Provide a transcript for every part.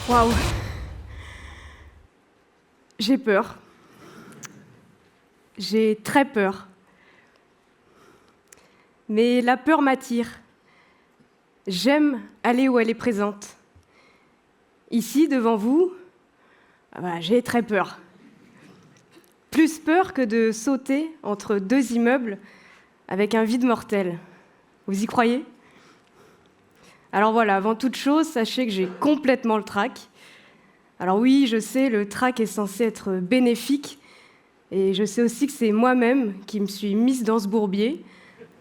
Waouh! J'ai peur. J'ai très peur. Mais la peur m'attire. J'aime aller où elle est présente. Ici, devant vous, j'ai très peur. Plus peur que de sauter entre deux immeubles avec un vide mortel. Vous y croyez? Alors voilà, avant toute chose, sachez que j'ai complètement le trac. Alors oui, je sais, le trac est censé être bénéfique, et je sais aussi que c'est moi-même qui me suis mise dans ce bourbier,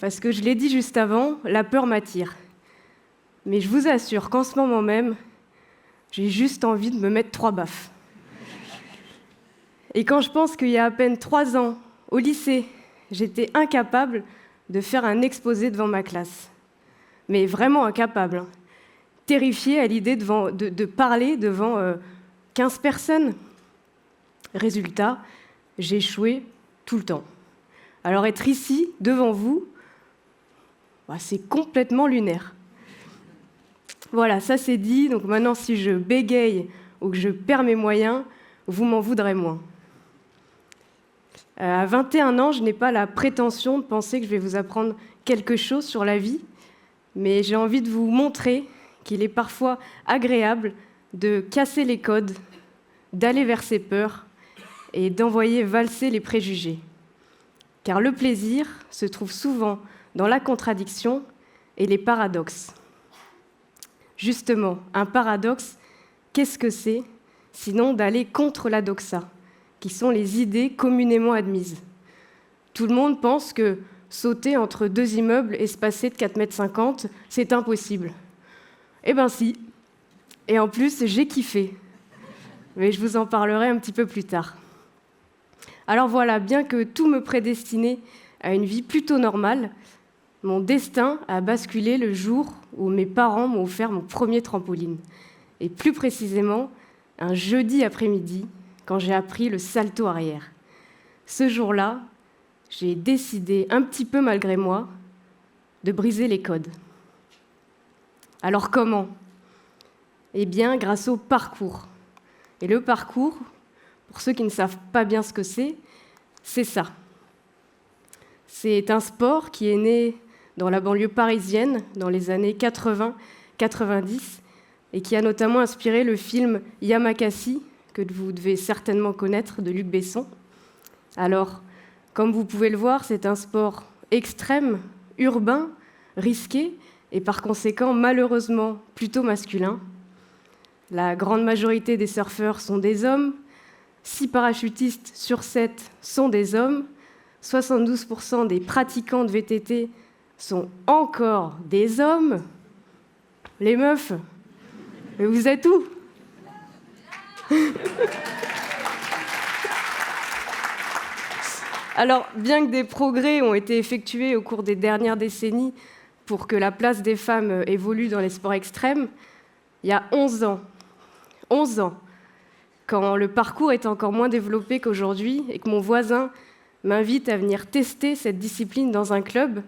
parce que je l'ai dit juste avant, la peur m'attire. Mais je vous assure qu'en ce moment même, j'ai juste envie de me mettre 3 baffes. Et quand je pense qu'il y a à peine 3 ans, au lycée, j'étais incapable de faire un exposé devant ma classe. Mais vraiment incapable, hein. Terrifiée à l'idée de parler devant 15 personnes. Résultat, j'ai échoué tout le temps. Alors être ici, devant vous, c'est complètement lunaire. Voilà, ça c'est dit, donc maintenant si je bégaye ou que je perds mes moyens, vous m'en voudrez moins. À 21 ans, je n'ai pas la prétention de penser que je vais vous apprendre quelque chose sur la vie, mais j'ai envie de vous montrer qu'il est parfois agréable de casser les codes, d'aller vers ses peurs et d'envoyer valser les préjugés. Car le plaisir se trouve souvent dans la contradiction et les paradoxes. Justement, un paradoxe, qu'est-ce que c'est, sinon d'aller contre la doxa, qui sont les idées communément admises. Tout le monde pense que sauter entre 2 immeubles espacés de 4,50 m, c'est impossible. Eh ben si. Et en plus, j'ai kiffé. Mais je vous en parlerai un petit peu plus tard. Alors voilà, bien que tout me prédestinait à une vie plutôt normale, mon destin a basculé le jour où mes parents m'ont offert mon premier trampoline. Et plus précisément, un jeudi après-midi, quand j'ai appris le salto arrière. Ce jour-là, j'ai décidé, un petit peu malgré moi, de briser les codes. Alors comment? Eh bien, grâce au parcours. Et le parcours, pour ceux qui ne savent pas bien ce que c'est ça. C'est un sport qui est né dans la banlieue parisienne dans les années 80-90 et qui a notamment inspiré le film Yamakasi, que vous devez certainement connaître, de Luc Besson. Alors, comme vous pouvez le voir, c'est un sport extrême, urbain, risqué et par conséquent malheureusement plutôt masculin. La grande majorité des surfeurs sont des hommes, 6 parachutistes sur 7 sont des hommes, 72% des pratiquants de VTT sont encore des hommes. Les meufs, mais vous êtes où? Alors, bien que des progrès ont été effectués au cours des dernières décennies pour que la place des femmes évolue dans les sports extrêmes, il y a 11 ans, quand le parcours est encore moins développé qu'aujourd'hui et que mon voisin m'invite à venir tester cette discipline dans un club,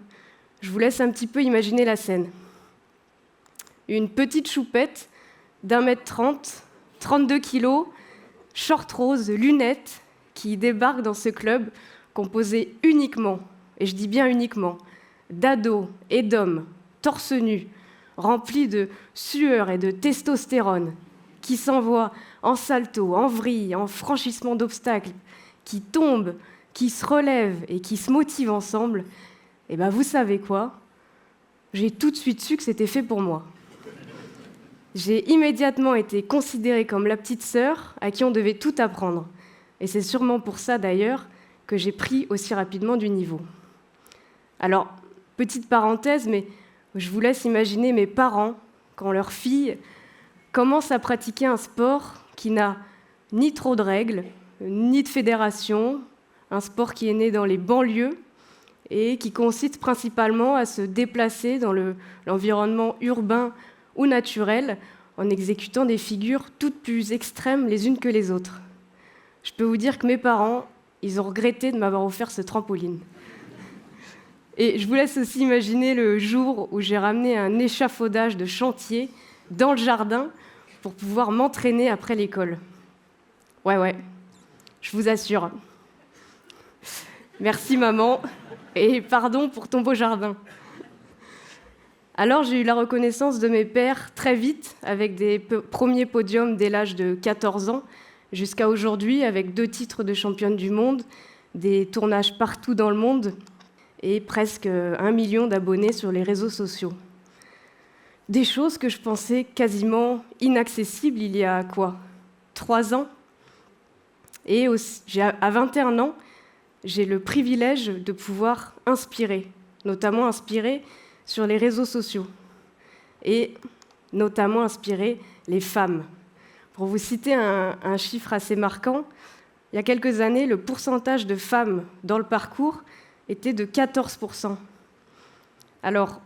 je vous laisse un petit peu imaginer la scène. Une petite choupette d'1,30 m, 32 kilos, short rose, lunettes, qui débarque dans ce club composé uniquement, et je dis bien uniquement, d'ados et d'hommes, torse nu, remplis de sueur et de testostérone, qui s'envoient en salto, en vrille, en franchissement d'obstacles, qui tombent, qui se relèvent et qui se motivent ensemble, et bien vous savez quoi? J'ai tout de suite su que c'était fait pour moi. J'ai immédiatement été considérée comme la petite sœur à qui on devait tout apprendre. Et c'est sûrement pour ça d'ailleurs que j'ai pris aussi rapidement du niveau. Alors, petite parenthèse, mais je vous laisse imaginer mes parents, quand leur fille commence à pratiquer un sport qui n'a ni trop de règles, ni de fédération, un sport qui est né dans les banlieues et qui consiste principalement à se déplacer dans l'environnement urbain ou naturel en exécutant des figures toutes plus extrêmes les unes que les autres. Je peux vous dire que mes parents, ils ont regretté de m'avoir offert ce trampoline. Et je vous laisse aussi imaginer le jour où j'ai ramené un échafaudage de chantier dans le jardin pour pouvoir m'entraîner après l'école. Ouais, je vous assure. Merci maman, et pardon pour ton beau jardin. Alors j'ai eu la reconnaissance de mes pairs très vite, avec des premiers podiums dès l'âge de 14 ans, jusqu'à aujourd'hui avec 2 titres de championne du monde, des tournages partout dans le monde et presque 1 million d'abonnés sur les réseaux sociaux. Des choses que je pensais quasiment inaccessibles il y a 3 ans. Et à 21 ans, j'ai le privilège de pouvoir inspirer, notamment inspirer sur les réseaux sociaux et notamment inspirer les femmes. Pour vous citer un chiffre assez marquant, il y a quelques années, le pourcentage de femmes dans le parcours était de 14%. Alors,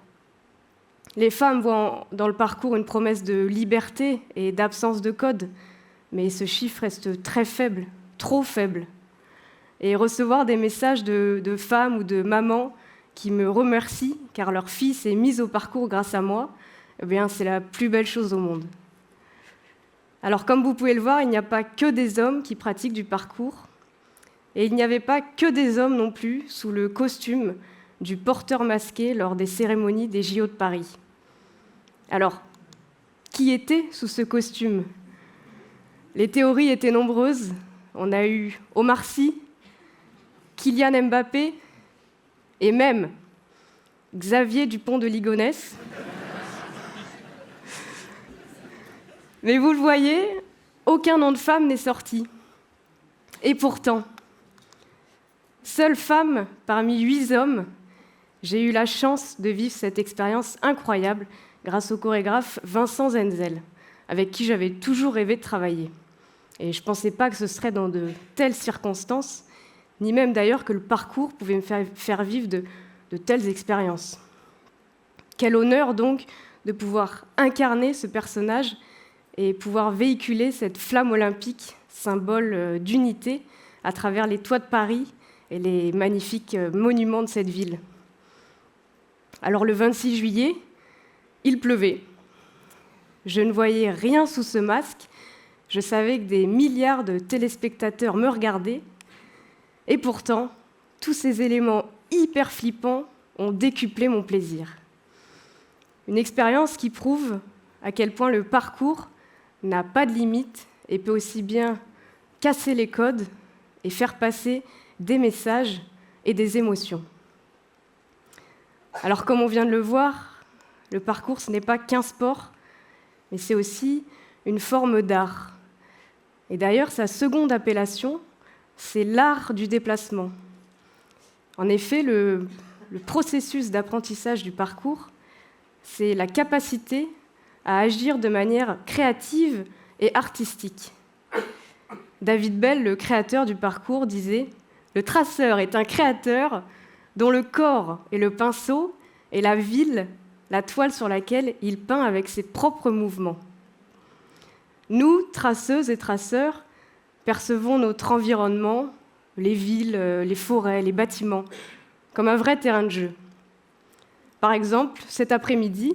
les femmes voient dans le parcours une promesse de liberté et d'absence de code, mais ce chiffre reste très faible, trop faible. Et recevoir des messages de femmes ou de mamans qui me remercient car leur fille s'est mise au parcours grâce à moi, eh bien, c'est la plus belle chose au monde. Alors, comme vous pouvez le voir, il n'y a pas que des hommes qui pratiquent du parcours, et il n'y avait pas que des hommes non plus sous le costume du porteur masqué lors des cérémonies des JO de Paris. Alors, qui était sous ce costume ? Les théories étaient nombreuses. On a eu Omar Sy, Kylian Mbappé et même Xavier Dupont de Ligonnès. Mais vous le voyez, aucun nom de femme n'est sorti. Et pourtant, seule femme parmi 8 hommes, j'ai eu la chance de vivre cette expérience incroyable grâce au chorégraphe Vincent Zenzel, avec qui j'avais toujours rêvé de travailler. Et je ne pensais pas que ce serait dans de telles circonstances, ni même d'ailleurs que le parcours pouvait me faire vivre de telles expériences. Quel honneur donc de pouvoir incarner ce personnage et pouvoir véhiculer cette flamme olympique, symbole d'unité, à travers les toits de Paris et les magnifiques monuments de cette ville. Alors le 26 juillet, il pleuvait. Je ne voyais rien sous ce masque. Je savais que des milliards de téléspectateurs me regardaient. Et pourtant, tous ces éléments hyper flippants ont décuplé mon plaisir. Une expérience qui prouve à quel point le parcours n'a pas de limite et peut aussi bien casser les codes et faire passer des messages et des émotions. Alors, comme on vient de le voir, le parcours, ce n'est pas qu'un sport, mais c'est aussi une forme d'art. Et d'ailleurs, sa seconde appellation, c'est l'art du déplacement. En effet, le processus d'apprentissage du parcours, c'est la capacité à agir de manière créative et artistique. David Bell, le créateur du parcours, disait « Le traceur est un créateur dont le corps est le pinceau et la ville, la toile sur laquelle il peint avec ses propres mouvements. » Nous, traceuses et traceurs, percevons notre environnement, les villes, les forêts, les bâtiments, comme un vrai terrain de jeu. Par exemple, cet après-midi,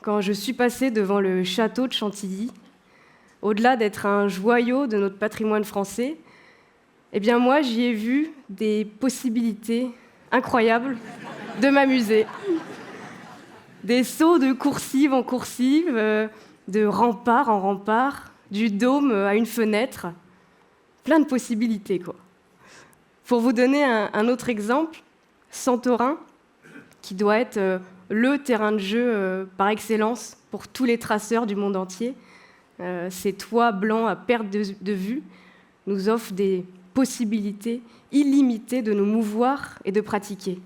quand je suis passée devant le château de Chantilly, au-delà d'être un joyau de notre patrimoine français, eh bien moi, j'y ai vu des possibilités incroyables de m'amuser. Des sauts de coursive en coursive, de rempart en rempart, du dôme à une fenêtre. Plein de possibilités, quoi. Pour vous donner un autre exemple, Santorin, qui doit être le terrain de jeu par excellence pour tous les traceurs du monde entier. Ces toits blancs à perte de vue nous offrent des possibilités illimitées de nous mouvoir et de pratiquer.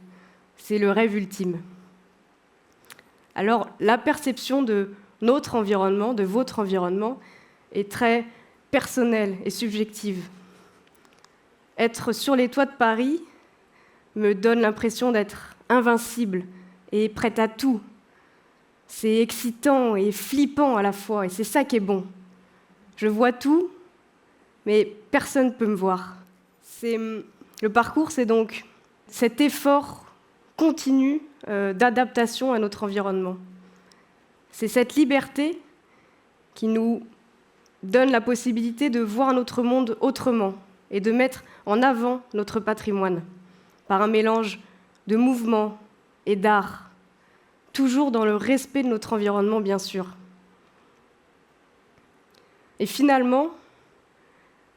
C'est le rêve ultime. Alors, la perception de notre environnement, de votre environnement, est très personnelle et subjective. Être sur les toits de Paris me donne l'impression d'être invincible et prête à tout. C'est excitant et flippant à la fois, et c'est ça qui est bon. Je vois tout, mais personne ne peut me voir. Le parcours, c'est donc cet effort continu d'adaptation à notre environnement. C'est cette liberté qui nous donne la possibilité de voir notre monde autrement et de mettre en avant notre patrimoine par un mélange de mouvement et d'art, toujours dans le respect de notre environnement, bien sûr. Et finalement,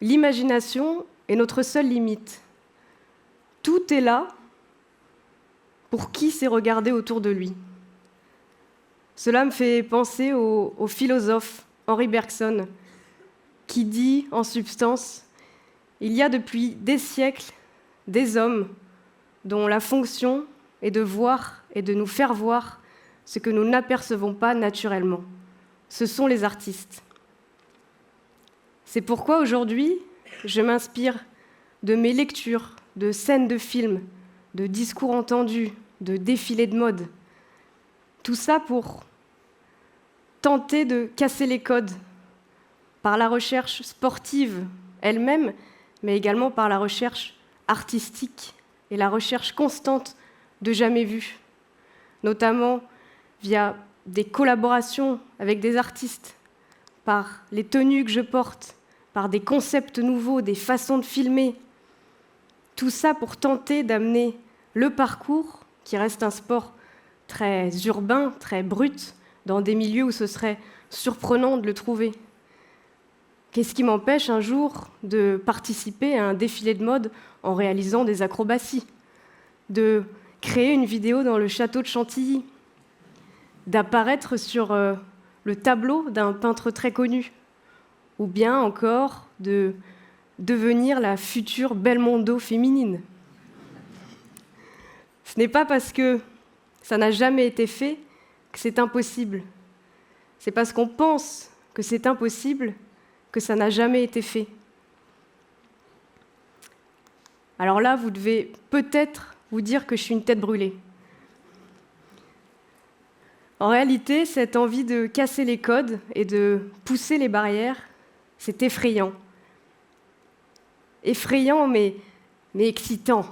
l'imagination est notre seule limite. Tout est là pour qui sait regarder autour de lui. Cela me fait penser au philosophe Henri Bergson, qui dit en substance « Il y a depuis des siècles des hommes dont la fonction est de voir et de nous faire voir ce que nous n'apercevons pas naturellement. Ce sont les artistes. » C'est pourquoi aujourd'hui, je m'inspire de mes lectures, de scènes de films, de discours entendus, de défilés de mode. Tout ça pour tenter de casser les codes par la recherche sportive elle-même, mais également par la recherche artistique et la recherche constante de jamais vu, notamment via des collaborations avec des artistes, par les tenues que je porte, par des concepts nouveaux, des façons de filmer. Tout ça pour tenter d'amener le parcours, qui reste un sport très urbain, très brut, dans des milieux où ce serait surprenant de le trouver. Qu'est-ce qui m'empêche un jour de participer à un défilé de mode en réalisant des acrobaties, de créer une vidéo dans le château de Chantilly, d'apparaître sur le tableau d'un peintre très connu, ou bien encore de devenir la future Belmondo féminine. Ce n'est pas parce que ça n'a jamais été fait que c'est impossible. C'est parce qu'on pense que c'est impossible que ça n'a jamais été fait. Alors là, vous devez peut-être vous dire que je suis une tête brûlée. En réalité, cette envie de casser les codes et de pousser les barrières, c'est effrayant. Effrayant, mais excitant.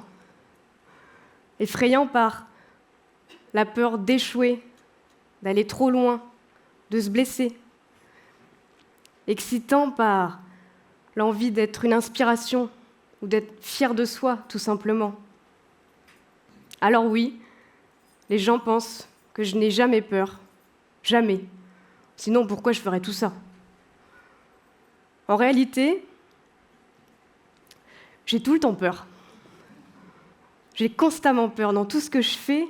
Effrayant par la peur d'échouer, d'aller trop loin, de se blesser. Excitant par l'envie d'être une inspiration ou d'être fier de soi, tout simplement. Alors oui, les gens pensent que je n'ai jamais peur. Jamais. Sinon, pourquoi je ferais tout ça ? En réalité, j'ai tout le temps peur. J'ai constamment peur. Dans tout ce que je fais,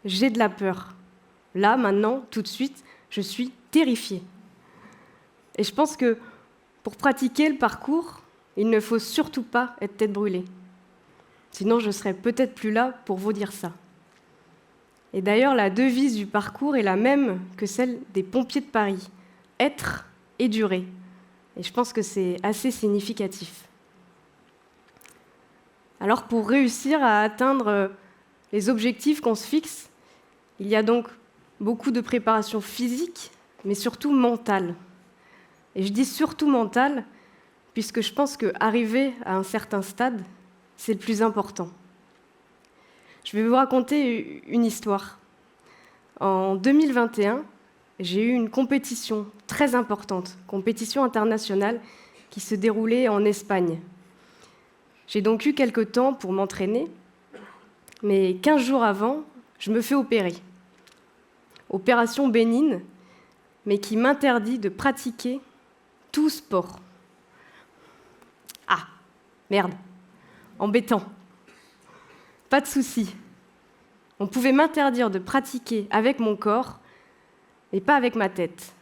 j'ai de la peur. Là, maintenant, tout de suite, je suis terrifiée. Et je pense que pour pratiquer le parcours, il ne faut surtout pas être tête brûlée. Sinon, je ne serais peut-être plus là pour vous dire ça. Et d'ailleurs, la devise du parcours est la même que celle des pompiers de Paris. Être et durer. Et je pense que c'est assez significatif. Alors, pour réussir à atteindre les objectifs qu'on se fixe, il y a donc beaucoup de préparation physique, mais surtout mentale. Et je dis surtout mentale, puisque je pense qu'arriver à un certain stade, c'est le plus important. Je vais vous raconter une histoire. En 2021, j'ai eu une compétition très importante, compétition internationale, qui se déroulait en Espagne. J'ai donc eu quelques temps pour m'entraîner, mais 15 jours avant, je me fais opérer. Opération bénigne, mais qui m'interdit de pratiquer tout sport. Ah, merde, embêtant. Pas de souci. On pouvait m'interdire de pratiquer avec mon corps, mais pas avec ma tête.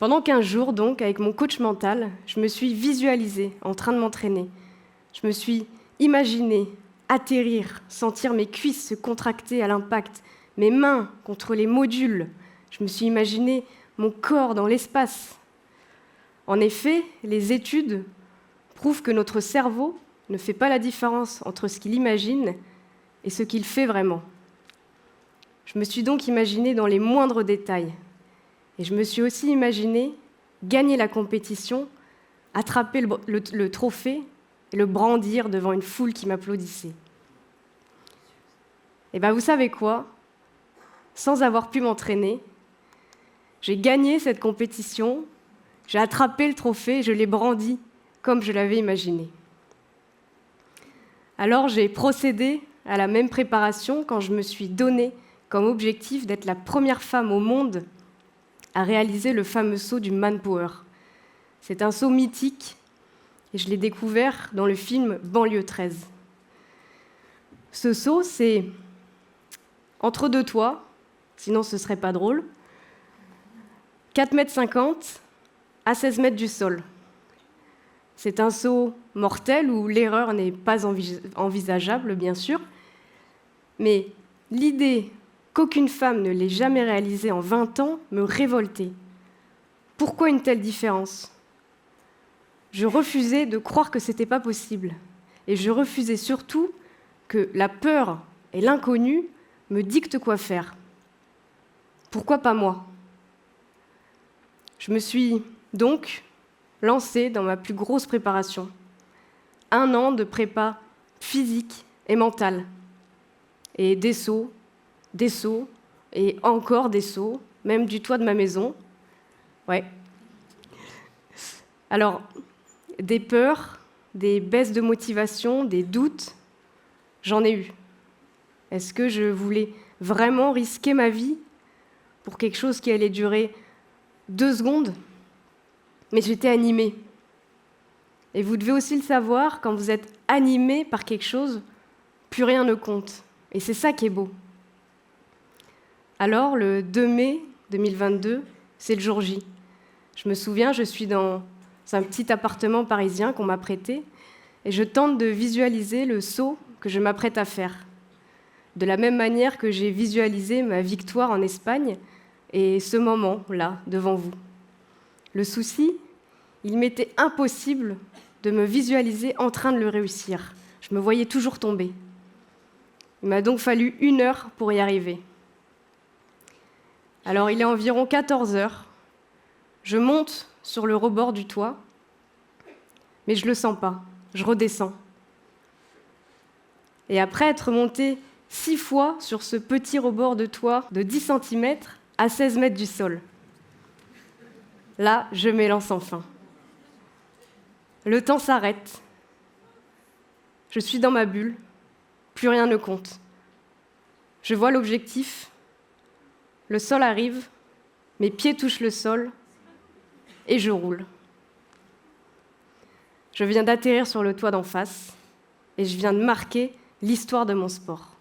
Pendant 15 jours, donc, avec mon coach mental, je me suis visualisée en train de m'entraîner. Je me suis imaginée atterrir, sentir mes cuisses se contracter à l'impact, mes mains contre les modules. Je me suis imaginée mon corps dans l'espace. En effet, les études prouvent que notre cerveau ne fait pas la différence entre ce qu'il imagine et ce qu'il fait vraiment. Je me suis donc imaginée dans les moindres détails. Et je me suis aussi imaginée gagner la compétition, attraper le trophée et le brandir devant une foule qui m'applaudissait. Et bien, vous savez quoi ? Sans avoir pu m'entraîner, j'ai gagné cette compétition J'ai attrapé le trophée et je l'ai brandi comme je l'avais imaginé. Alors j'ai procédé à la même préparation quand je me suis donné comme objectif d'être la première femme au monde à réaliser le fameux saut du Manpower. C'est un saut mythique et je l'ai découvert dans le film Banlieue 13. Ce saut, c'est entre deux toits, sinon ce ne serait pas drôle, 4,50 m à 16 mètres du sol. C'est un saut mortel où l'erreur n'est pas envisageable, bien sûr, mais l'idée qu'aucune femme ne l'ait jamais réalisé en 20 ans me révoltait. Pourquoi une telle différence ? Je refusais de croire que ce n'était pas possible. Et je refusais surtout que la peur et l'inconnu me dictent quoi faire. Pourquoi pas moi ? Je me suis donc lancée dans ma plus grosse préparation. 1 an de prépa physique et mentale. Et des sauts, et encore des sauts, même du toit de ma maison. Ouais. Alors, des peurs, des baisses de motivation, des doutes, j'en ai eu. Est-ce que je voulais vraiment risquer ma vie pour quelque chose qui allait durer 2 secondes ? Mais j'étais animée. Et vous devez aussi le savoir, quand vous êtes animé par quelque chose, plus rien ne compte. Et c'est ça qui est beau. Alors, le 2 mai 2022, c'est le jour J. Je me souviens, je suis dans un petit appartement parisien qu'on m'a prêté et je tente de visualiser le saut que je m'apprête à faire. De la même manière que j'ai visualisé ma victoire en Espagne et ce moment-là, devant vous. Le souci, il m'était impossible de me visualiser en train de le réussir. Je me voyais toujours tomber. Il m'a donc fallu 1 heure pour y arriver. Alors, il est environ 14 heures. Je monte sur le rebord du toit, mais je ne le sens pas. Je redescends. Et après être montée 6 fois sur ce petit rebord de toit de 10 cm à 16 mètres du sol, là, je m'élance enfin. Le temps s'arrête. Je suis dans ma bulle. Plus rien ne compte. Je vois l'objectif. Le sol arrive. Mes pieds touchent le sol. Et je roule. Je viens d'atterrir sur le toit d'en face. Et je viens de marquer l'histoire de mon sport.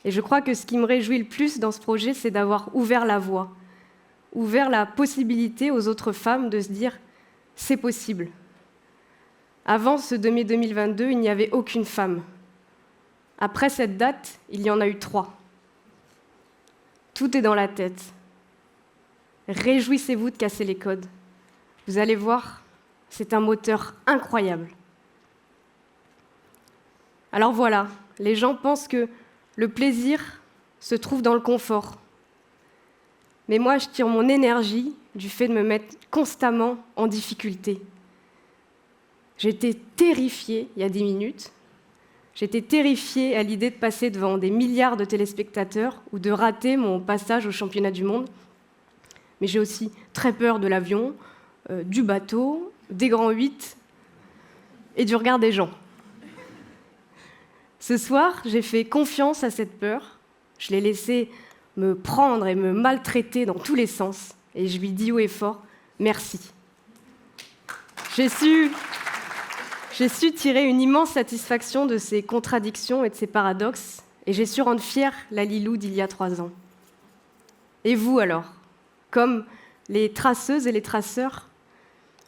Et je crois que ce qui me réjouit le plus dans ce projet, c'est d'avoir ouvert la voie, ouvert la possibilité aux autres femmes de se dire « c'est possible ». Avant ce 2022, il n'y avait aucune femme. Après cette date, il y en a eu 3. Tout est dans la tête. Réjouissez-vous de casser les codes. Vous allez voir, c'est un moteur incroyable. Alors voilà, les gens pensent que le plaisir se trouve dans le confort. Mais moi, je tire mon énergie du fait de me mettre constamment en difficulté. J'étais terrifiée il y a 10 minutes. J'étais terrifiée à l'idée de passer devant des milliards de téléspectateurs ou de rater mon passage au championnat du monde. Mais j'ai aussi très peur de l'avion, du bateau, des grands 8 et du regard des gens. Ce soir, j'ai fait confiance à cette peur. Je l'ai laissée me prendre et me maltraiter dans tous les sens. Et je lui dis haut et fort, merci. J'ai su tirer une immense satisfaction de ces contradictions et de ces paradoxes, et j'ai su rendre fière la Lilou d'il y a 3 ans. Et vous alors, comme les traceuses et les traceurs,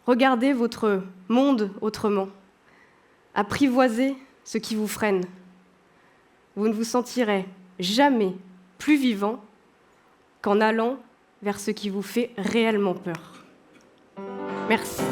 regardez votre monde autrement. Apprivoisez ce qui vous freine. Vous ne vous sentirez jamais plus vivant qu'en allant vers ce qui vous fait réellement peur. Merci.